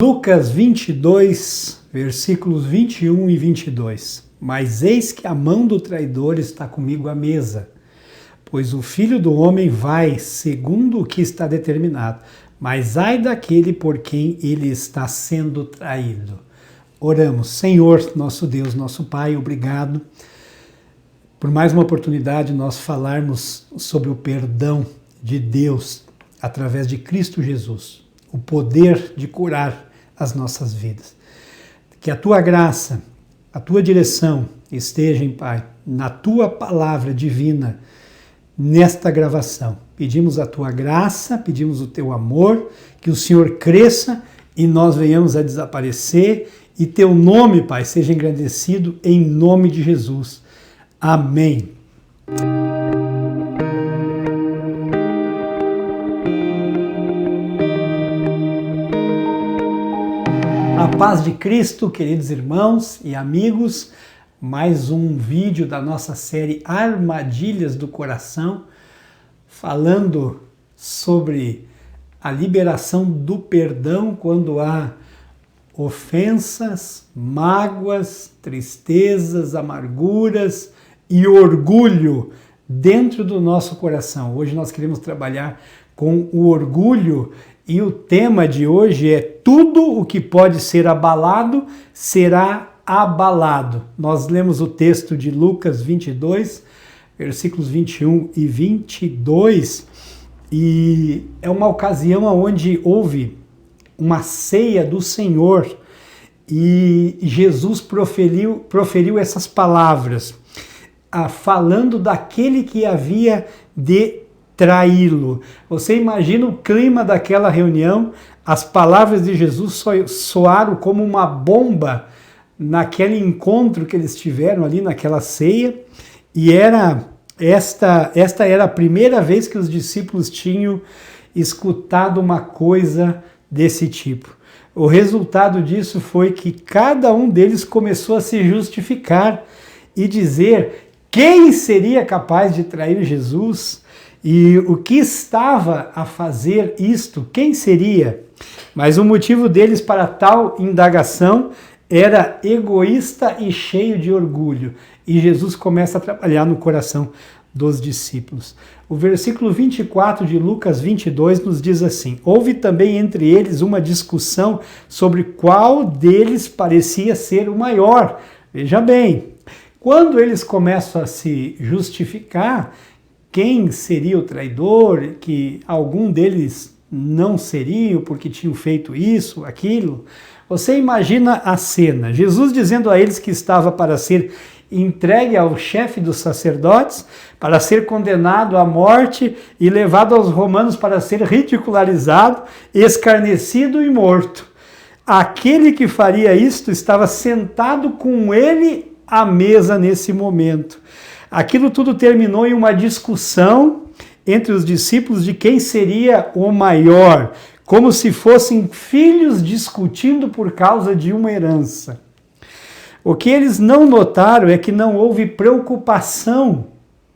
Lucas 22, versículos 21 e 22. Mas eis que a mão do traidor está comigo à mesa, pois o Filho do Homem vai segundo o que está determinado, mas ai daquele por quem ele está sendo traído. Oramos. Senhor, nosso Deus, nosso Pai, obrigado por mais uma oportunidade de nós falarmos sobre o perdão de Deus através de Cristo Jesus, o poder de curar as nossas vidas. Que a tua graça, a tua direção estejam, Pai, na tua palavra divina, nesta gravação. Pedimos a tua graça, pedimos o teu amor, que o Senhor cresça e nós venhamos a desaparecer e teu nome, Pai, seja engrandecido em nome de Jesus. Amém. A paz de Cristo, queridos irmãos e amigos, mais um vídeo da nossa série Armadilhas do Coração, falando sobre a liberação do perdão quando há ofensas, mágoas, tristezas, amarguras e orgulho dentro do nosso coração. Hoje nós queremos trabalhar com o orgulho e o tema de hoje é: tudo o que pode ser abalado será abalado. Nós lemos o texto de Lucas 22, versículos 21 e 22, e é uma ocasião onde houve uma ceia do Senhor e Jesus proferiu essas palavras, falando daquele que havia de traí-lo. Você imagina o clima daquela reunião? As palavras de Jesus soaram como uma bomba naquele encontro que eles tiveram ali naquela ceia, e esta era a primeira vez que os discípulos tinham escutado uma coisa desse tipo. O resultado disso foi que cada um deles começou a se justificar e dizer quem seria capaz de trair Jesus e o que estava a fazer isto, quem seria? Mas o motivo deles para tal indagação era egoísta e cheio de orgulho. E Jesus começa a trabalhar no coração dos discípulos. O versículo 24 de Lucas 22 nos diz assim: houve também entre eles uma discussão sobre qual deles parecia ser o maior. Veja bem, quando eles começam a se justificar quem seria o traidor, que algum deles não seriam porque tinham feito isso, aquilo, você imagina a cena, Jesus dizendo a eles que estava para ser entregue ao chefe dos sacerdotes, para ser condenado à morte e levado aos romanos para ser ridicularizado, escarnecido e morto. Aquele que faria isto estava sentado com ele à mesa nesse momento. Aquilo tudo terminou em uma discussão entre os discípulos de quem seria o maior, como se fossem filhos discutindo por causa de uma herança. O que eles não notaram é que não houve preocupação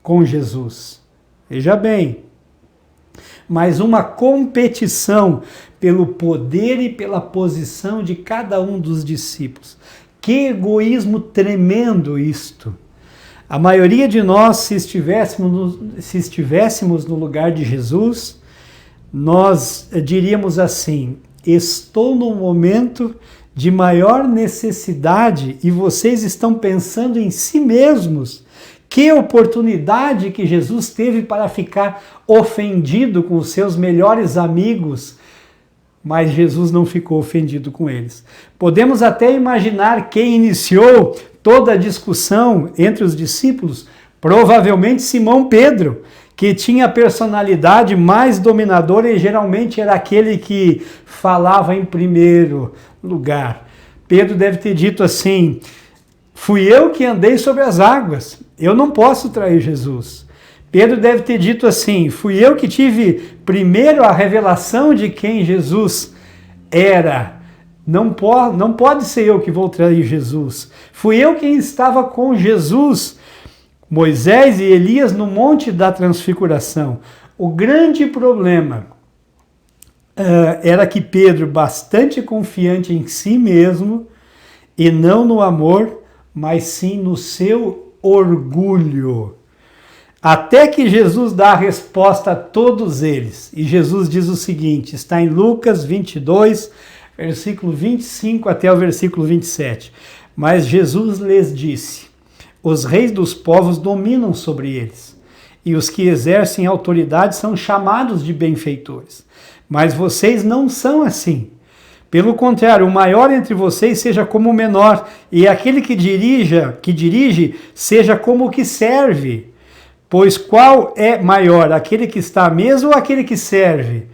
com Jesus. Veja bem, mas uma competição pelo poder e pela posição de cada um dos discípulos. Que egoísmo tremendo isto! A maioria de nós, se estivéssemos no lugar de Jesus, nós diríamos assim: estou num momento de maior necessidade e vocês estão pensando em si mesmos. Que oportunidade que Jesus teve para ficar ofendido com os seus melhores amigos, mas Jesus não ficou ofendido com eles. Podemos até imaginar quem iniciou toda a discussão entre os discípulos, provavelmente Simão Pedro, que tinha a personalidade mais dominadora e geralmente era aquele que falava em primeiro lugar. Pedro deve ter dito assim: fui eu que andei sobre as águas, eu não posso trair Jesus. Pedro deve ter dito assim: fui eu que tive primeiro a revelação de quem Jesus era. Não pode ser eu que vou trair Jesus. Fui eu quem estava com Jesus, Moisés e Elias no Monte da Transfiguração. O grande problema era que Pedro, bastante confiante em si mesmo, e não no amor, mas sim no seu orgulho. Até que Jesus dá a resposta a todos eles. E Jesus diz o seguinte, está em Lucas 22, versículo 25 até o versículo 27. Mas Jesus lhes disse, os reis dos povos dominam sobre eles, e os que exercem autoridade são chamados de benfeitores. Mas vocês não são assim. Pelo contrário, o maior entre vocês seja como o menor, e aquele que dirige seja como o que serve. Pois qual é maior, aquele que está à mesa ou aquele que serve?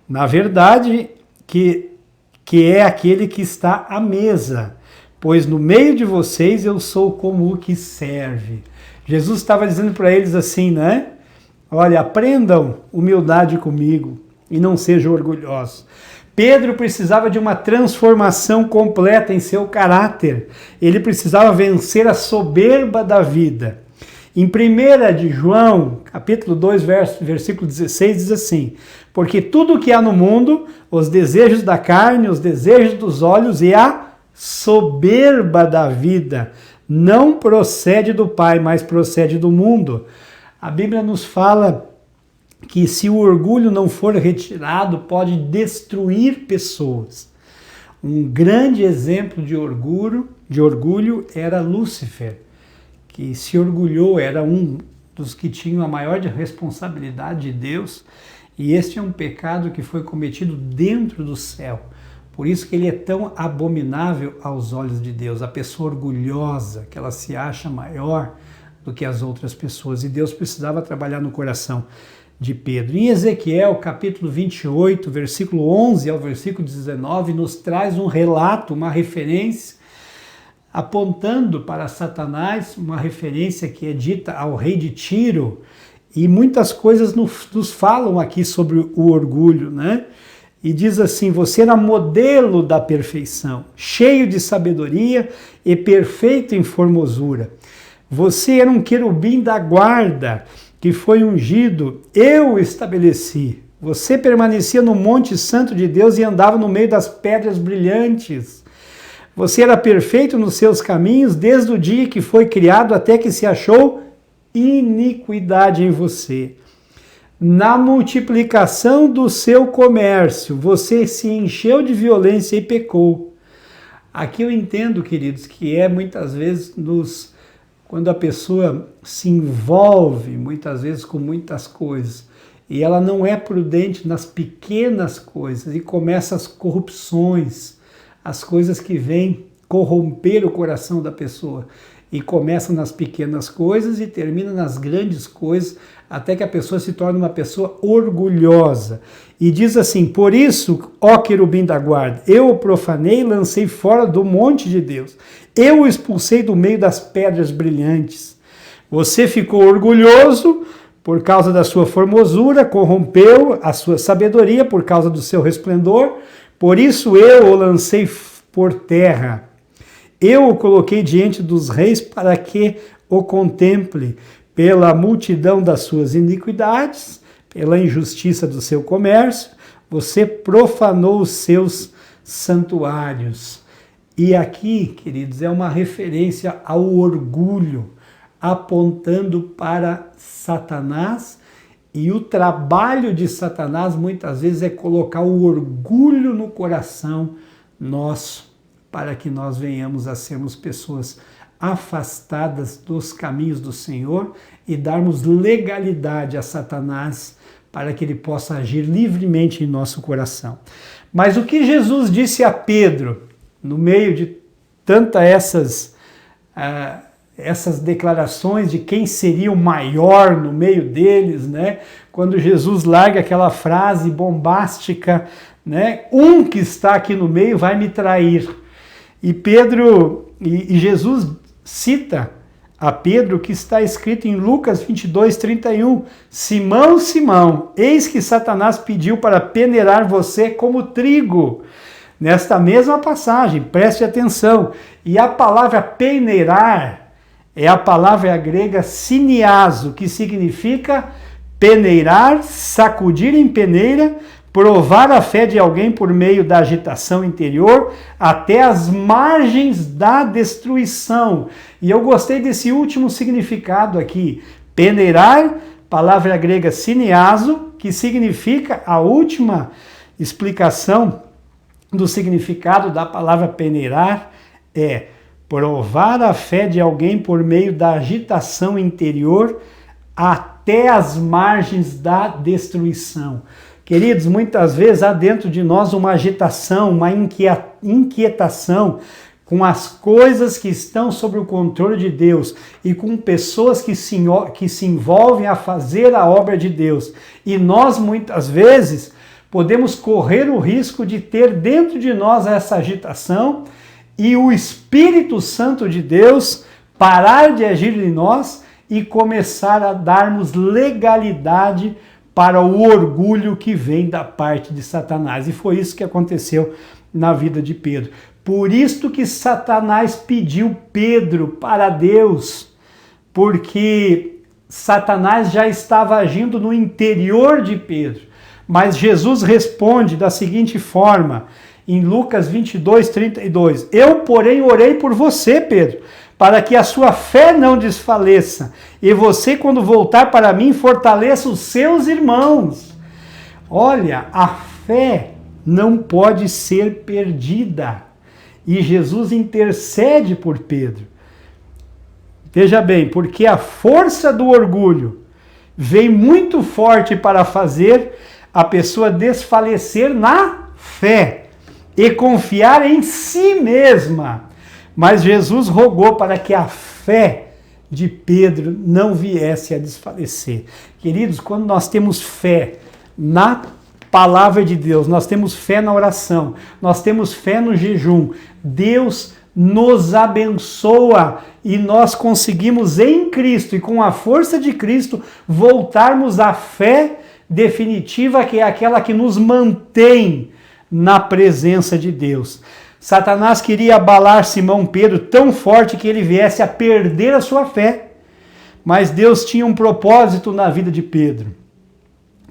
Na verdade, que é aquele que está à mesa. Pois no meio de vocês eu sou como o que serve. Jesus estava dizendo para eles assim, né? Olha, aprendam humildade comigo e não sejam orgulhosos. Pedro precisava de uma transformação completa em seu caráter. Ele precisava vencer a soberba da vida. Em 1 de João, capítulo 2, versículo 16, diz assim, porque tudo o que há no mundo, os desejos da carne, os desejos dos olhos e a soberba da vida, não procede do Pai, mas procede do mundo. A Bíblia nos fala que se o orgulho não for retirado, pode destruir pessoas. Um grande exemplo de orgulho era Lúcifer, que se orgulhou, era um dos que tinham a maior responsabilidade de Deus, e este é um pecado que foi cometido dentro do céu. Por isso que ele é tão abominável aos olhos de Deus, a pessoa orgulhosa, que ela se acha maior do que as outras pessoas, e Deus precisava trabalhar no coração de Pedro. Em Ezequiel, capítulo 28, versículo 11 ao versículo 19, nos traz um relato, uma referência, apontando para Satanás, uma referência que é dita ao rei de Tiro, e muitas coisas nos falam aqui sobre o orgulho, né? E diz assim, você era modelo da perfeição, cheio de sabedoria e perfeito em formosura. Você era um querubim da guarda, que foi ungido, eu o estabeleci. Você permanecia no monte santo de Deus e andava no meio das pedras brilhantes. Você era perfeito nos seus caminhos desde o dia que foi criado até que se achou iniquidade em você. Na multiplicação do seu comércio, você se encheu de violência e pecou. Aqui eu entendo, queridos, que é muitas vezes quando a pessoa se envolve, muitas vezes, com muitas coisas, e ela não é prudente nas pequenas coisas, e começa as corrupções, as coisas que vêm corromper o coração da pessoa, e começa nas pequenas coisas e termina nas grandes coisas, até que a pessoa se torne uma pessoa orgulhosa. E diz assim, por isso, ó querubim da guarda, eu o profanei e lancei fora do monte de Deus. Eu o expulsei do meio das pedras brilhantes. Você ficou orgulhoso por causa da sua formosura, corrompeu a sua sabedoria por causa do seu resplendor, por isso eu o lancei por terra. Eu o coloquei diante dos reis para que o contemple pela multidão das suas iniquidades, pela injustiça do seu comércio, você profanou os seus santuários. E aqui, queridos, é uma referência ao orgulho, apontando para Satanás, e o trabalho de Satanás muitas vezes é colocar o orgulho no coração nosso, para que nós venhamos a sermos pessoas afastadas dos caminhos do Senhor e darmos legalidade a Satanás para que ele possa agir livremente em nosso coração. Mas o que Jesus disse a Pedro, no meio de tantas essas declarações de quem seria o maior no meio deles, né? Quando Jesus larga aquela frase bombástica, né? Um que está aqui no meio vai me trair. E Jesus cita a Pedro que está escrito em Lucas 22, 31. Simão, Simão, eis que Satanás pediu para peneirar você como trigo. Nesta mesma passagem, preste atenção. E a palavra peneirar é a palavra grega siniazo, que significa peneirar, sacudir em peneira, provar a fé de alguém por meio da agitação interior até as margens da destruição. E eu gostei desse último significado aqui. Peneirar, palavra grega cineaso, que significa a última explicação do significado da palavra peneirar é provar a fé de alguém por meio da agitação interior até as margens da destruição. Queridos, muitas vezes há dentro de nós uma agitação, uma inquietação com as coisas que estão sob o controle de Deus e com pessoas que se envolvem a fazer a obra de Deus. E nós, muitas vezes, podemos correr o risco de ter dentro de nós essa agitação e o Espírito Santo de Deus parar de agir em nós e começar a darmos legalidade para o orgulho que vem da parte de Satanás. E foi isso que aconteceu na vida de Pedro. Por isto que Satanás pediu Pedro para Deus, porque Satanás já estava agindo no interior de Pedro. Mas Jesus responde da seguinte forma, em Lucas 22, 32. Eu, porém, orei por você, Pedro, para que a sua fé não desfaleça, e você, quando voltar para mim, fortaleça os seus irmãos. Olha, a fé não pode ser perdida, e Jesus intercede por Pedro. Veja bem, porque a força do orgulho vem muito forte para fazer a pessoa desfalecer na fé e confiar em si mesma. Mas Jesus rogou para que a fé de Pedro não viesse a desfalecer. Queridos, quando nós temos fé na palavra de Deus, nós temos fé na oração, nós temos fé no jejum, Deus nos abençoa e nós conseguimos em Cristo e com a força de Cristo voltarmos à fé definitiva, que é aquela que nos mantém na presença de Deus. Satanás queria abalar Simão Pedro tão forte que ele viesse a perder a sua fé. Mas Deus tinha um propósito na vida de Pedro.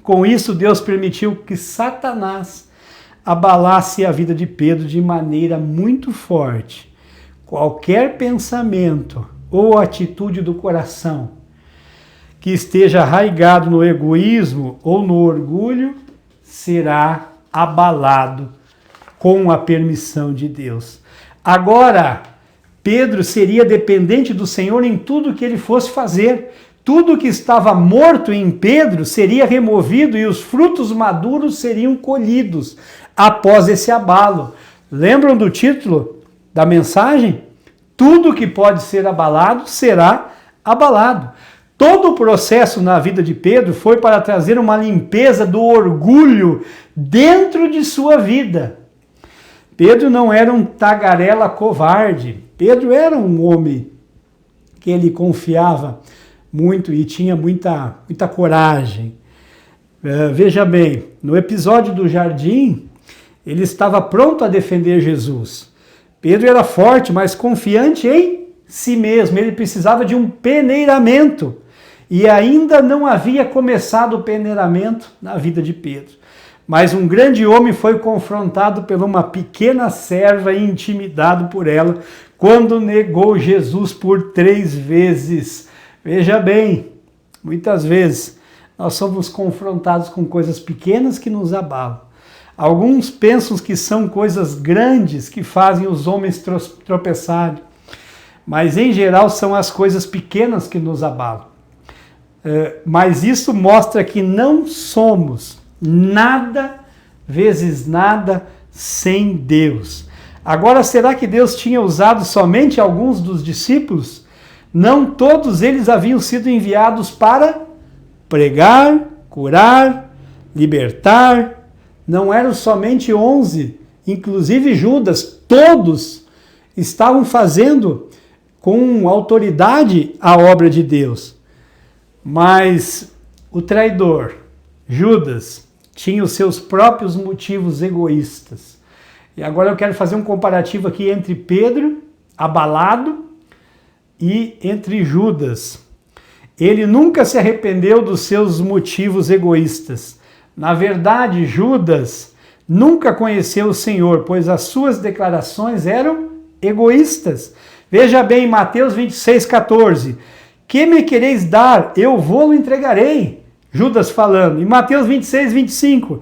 Com isso, Deus permitiu que Satanás abalasse a vida de Pedro de maneira muito forte. Qualquer pensamento ou atitude do coração que esteja arraigado no egoísmo ou no orgulho será abalado com a permissão de Deus. Agora, Pedro seria dependente do Senhor em tudo que ele fosse fazer. Tudo que estava morto em Pedro seria removido e os frutos maduros seriam colhidos após esse abalo. Lembram do título da mensagem? Tudo que pode ser abalado será abalado. Todo o processo na vida de Pedro foi para trazer uma limpeza do orgulho dentro de sua vida. Pedro não era um tagarela covarde. Pedro era um homem que ele confiava muito e tinha muita coragem. Veja bem, no episódio do jardim, ele estava pronto a defender Jesus. Pedro era forte, mas confiante em si mesmo. Ele precisava de um peneiramento. E ainda não havia começado o peneiramento na vida de Pedro. Mas um grande homem foi confrontado por uma pequena serva e intimidado por ela quando negou Jesus por 3 vezes. Veja bem, muitas vezes nós somos confrontados com coisas pequenas que nos abalam. Alguns pensam que são coisas grandes que fazem os homens tropeçarem, mas em geral são as coisas pequenas que nos abalam. Mas isso mostra que não somos nada vezes nada sem Deus. Agora, será que Deus tinha usado somente alguns dos discípulos? Não todos eles haviam sido enviados para pregar, curar, libertar. Não eram somente 11, inclusive Judas. Todos estavam fazendo com autoridade a obra de Deus. Mas o traidor, Judas, tinha os seus próprios motivos egoístas. E agora eu quero fazer um comparativo aqui entre Pedro, abalado, e entre Judas. Ele nunca se arrependeu dos seus motivos egoístas, Na verdade, Judas nunca conheceu o Senhor, pois as suas declarações eram egoístas. Veja bem, Mateus 26,14. Que me quereis dar? Eu vou-lo entregarei. Judas falando. Em Mateus 26,25.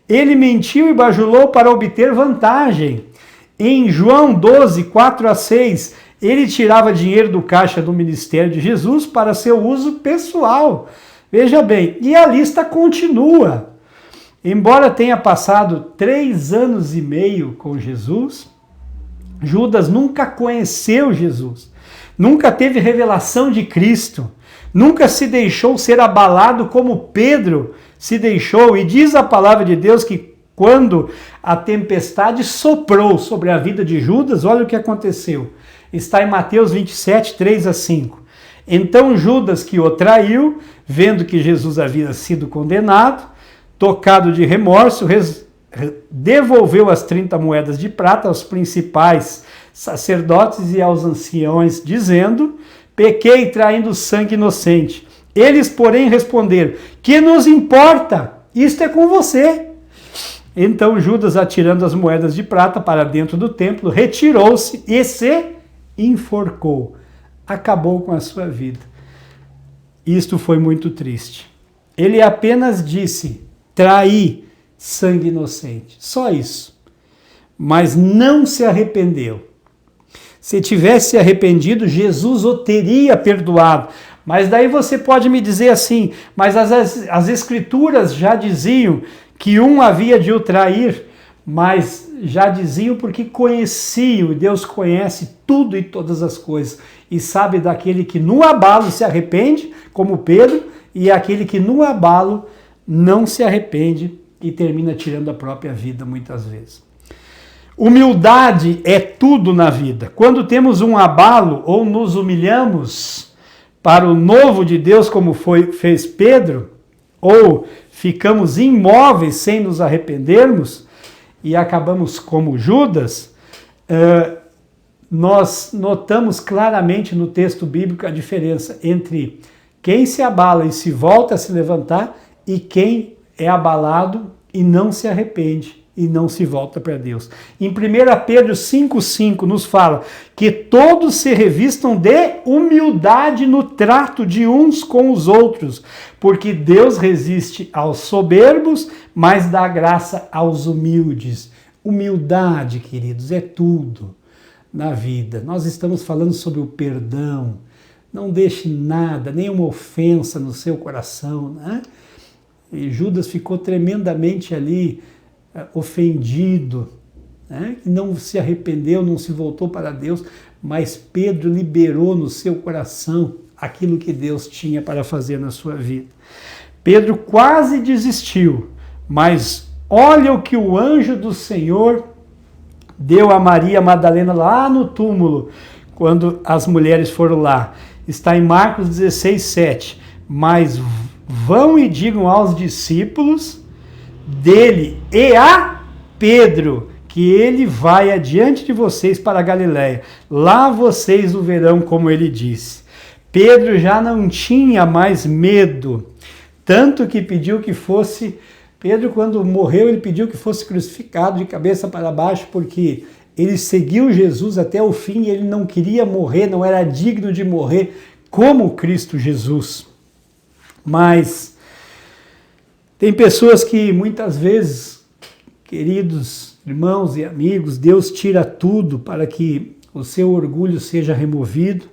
Ele mentiu e bajulou para obter vantagem. Em João 12, 4-6, ele tirava dinheiro do caixa do ministério de Jesus para seu uso pessoal. Veja bem, e a lista continua. Embora tenha passado 3 anos e meio com Jesus, Judas nunca conheceu Jesus, nunca teve revelação de Cristo, nunca se deixou ser abalado como Pedro se deixou. E diz a palavra de Deus que quando a tempestade soprou sobre a vida de Judas, olha o que aconteceu. Está em Mateus 27, 3-5. Então Judas, que o traiu, vendo que Jesus havia sido condenado, tocado de remorso, devolveu as 30 moedas de prata aos principais sacerdotes e aos anciões, dizendo: pequei traindo sangue inocente. Eles, porém, responderam: que nos importa? Isto é com você. Então Judas, atirando as moedas de prata para dentro do templo, retirou-se e se enforcou. Acabou com a sua vida. Isto foi muito triste. Ele apenas disse: traí sangue inocente. Só isso. Mas não se arrependeu. Se tivesse se arrependido, Jesus o teria perdoado. Mas daí você pode me dizer assim: mas as escrituras já diziam que um havia de o trair, mas já diziam porque conheciam, e Deus conhece tudo e todas as coisas, e sabe daquele que no abalo se arrepende, como Pedro, e aquele que no abalo não se arrepende e termina tirando a própria vida muitas vezes. Humildade é tudo na vida. Quando temos um abalo ou nos humilhamos para o novo de Deus, como fez Pedro, ou ficamos imóveis sem nos arrependermos e acabamos como Judas, nós notamos claramente no texto bíblico a diferença entre quem se abala e se volta a se levantar e quem é abalado e não se arrepende e não se volta para Deus. Em 1 Pedro 5,5 nos fala que todos se revistam de humildade no trato de uns com os outros, porque Deus resiste aos soberbos, mas dá graça aos humildes. Humildade, queridos, é tudo na vida. Nós estamos falando sobre o perdão. Não deixe nada, nenhuma ofensa no seu coração, né? E Judas ficou tremendamente ali ofendido, né? Não se arrependeu, não se voltou para Deus, mas Pedro liberou no seu coração aquilo que Deus tinha para fazer na sua vida. Pedro quase desistiu, mas olha o que o anjo do Senhor deu a Maria Madalena lá no túmulo, quando as mulheres foram lá. Está em Marcos 16:7. Mas vão e digam aos discípulos dele e a Pedro que ele vai adiante de vocês para a Galiléia. Lá vocês o verão, como ele disse. Pedro já não tinha mais medo, tanto que pediu que fosse... Pedro, quando morreu, ele pediu que fosse crucificado de cabeça para baixo, porque ele seguiu Jesus até o fim e ele não queria morrer, não era digno de morrer como Cristo Jesus. Mas tem pessoas que muitas vezes, queridos irmãos e amigos, Deus tira tudo para que o seu orgulho seja removido.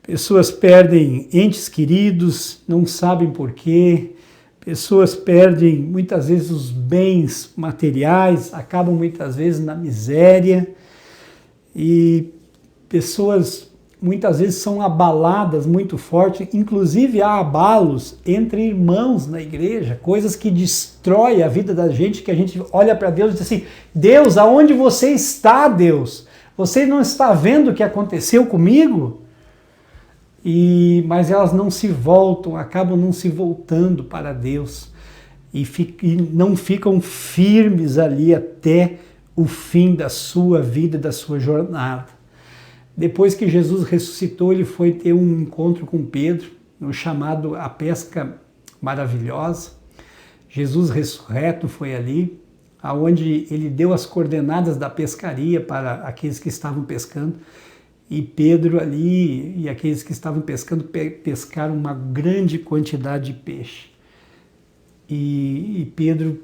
Pessoas perdem entes queridos, não sabem porquê. Pessoas perdem muitas vezes os bens materiais, acabam muitas vezes na miséria. E pessoas muitas vezes são abaladas muito forte, inclusive há abalos entre irmãos na igreja, coisas que destroem a vida da gente, que a gente olha para Deus e diz assim: Deus, aonde você está, Deus? Você não está vendo o que aconteceu comigo? Mas elas não se voltam, acabam não se voltando para Deus e não ficam firmes ali até o fim da sua vida, da sua jornada. Depois que Jesus ressuscitou, ele foi ter um encontro com Pedro, no chamado A Pesca Maravilhosa. Jesus ressurreto foi ali, aonde ele deu as coordenadas da pescaria para aqueles que estavam pescando, e Pedro ali e aqueles que estavam pescando pescaram uma grande quantidade de peixe. E Pedro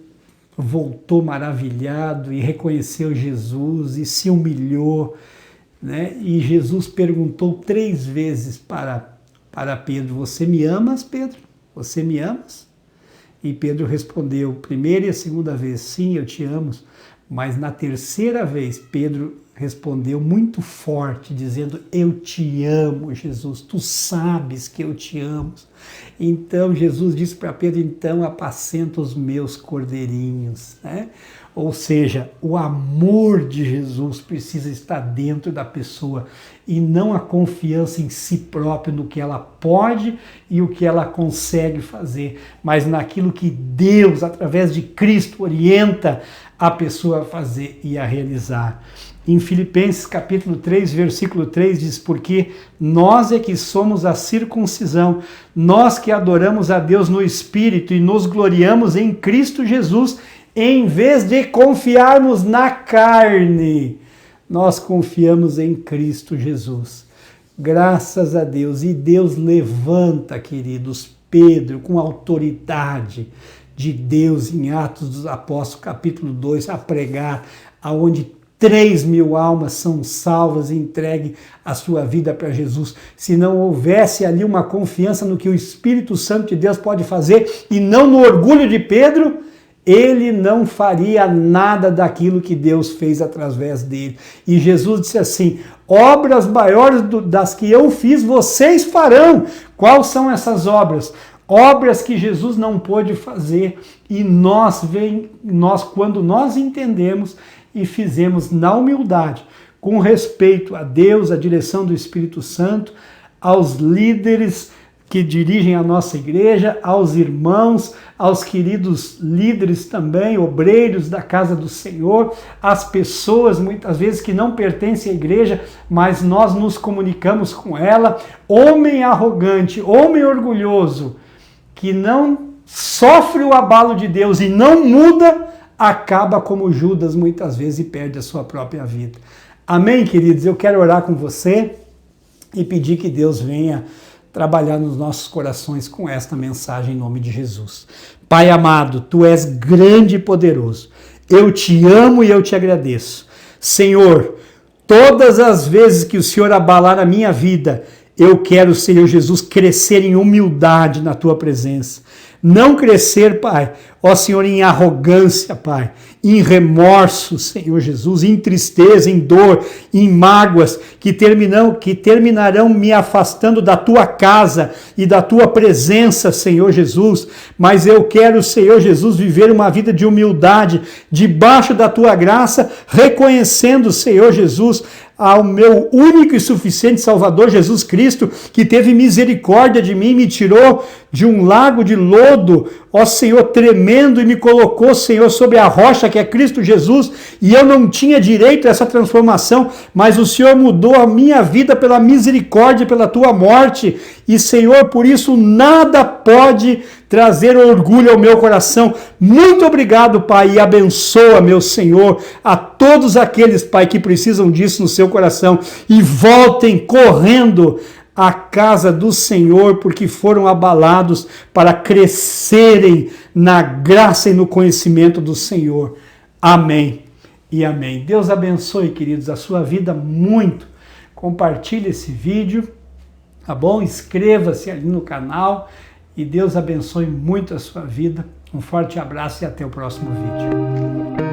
voltou maravilhado e reconheceu Jesus e se humilhou, né? E Jesus perguntou 3 vezes para Pedro: você me amas, Pedro? Você me amas? E Pedro respondeu, primeira e a segunda vez, sim, eu te amo. Mas na terceira vez, Pedro respondeu muito forte, dizendo, eu te amo, Jesus, tu sabes que eu te amo. Então Jesus disse para Pedro, então apacenta os meus cordeirinhos, né? Ou seja, o amor de Jesus precisa estar dentro da pessoa e não a confiança em si própria, no que ela pode e o que ela consegue fazer, mas naquilo que Deus, através de Cristo, orienta a pessoa a fazer e a realizar. Em Filipenses capítulo 3, versículo 3 diz, porque nós é que somos a circuncisão, nós que adoramos a Deus no Espírito e nos gloriamos em Cristo Jesus, em vez de confiarmos na carne, nós confiamos em Cristo Jesus. Graças a Deus. E Deus levanta, queridos, Pedro com autoridade de Deus em Atos dos Apóstolos, capítulo 2, a pregar, aonde 3.000 almas são salvas e entregue a sua vida para Jesus. Se não houvesse ali uma confiança no que o Espírito Santo de Deus pode fazer e não no orgulho de Pedro, ele não faria nada daquilo que Deus fez através dele. E Jesus disse assim, obras maiores das que eu fiz, vocês farão. Quais são essas obras? Obras que Jesus não pôde fazer. E nós, quando nós entendemos e fizemos na humildade, com respeito a Deus, a direção do Espírito Santo, aos líderes que dirigem a nossa igreja, aos irmãos, aos queridos líderes também, obreiros da casa do Senhor, as pessoas muitas vezes que não pertencem à igreja, mas nós nos comunicamos com ela, homem arrogante, homem orgulhoso, que não sofre o abalo de Deus e não muda, acaba como Judas muitas vezes e perde a sua própria vida. Amém, queridos? Eu quero orar com você e pedir que Deus venha trabalhar nos nossos corações com esta mensagem em nome de Jesus. Pai amado, Tu és grande e poderoso. Eu te amo e eu te agradeço. Senhor, todas as vezes que o Senhor abalar a minha vida, eu quero, Senhor Jesus, crescer em humildade na Tua presença. Não crescer, Pai, ó Senhor, em arrogância, Pai, em remorso, Senhor Jesus, em tristeza, em dor, em mágoas, que terminarão me afastando da Tua casa e da Tua presença, Senhor Jesus. Mas eu quero, Senhor Jesus, viver uma vida de humildade, debaixo da Tua graça, reconhecendo, Senhor Jesus, ao meu único e suficiente Salvador Jesus Cristo, que teve misericórdia de mim, me tirou de um lago de lodo, ó Senhor, tremendo, e me colocou, Senhor, sobre a rocha que é Cristo Jesus, e eu não tinha direito a essa transformação, mas o Senhor mudou a minha vida pela misericórdia, pela Tua morte, e Senhor, por isso nada pode trazer orgulho ao meu coração. Muito obrigado, Pai, e abençoa, meu Senhor, a todos aqueles, Pai, que precisam disso no seu coração, e voltem correndo à casa do Senhor, porque foram abalados para crescerem na graça e no conhecimento do Senhor. Amém e amém. Deus abençoe, queridos, a sua vida muito. Compartilhe esse vídeo, tá bom? Inscreva-se ali no canal e Deus abençoe muito a sua vida. Um forte abraço e até o próximo vídeo.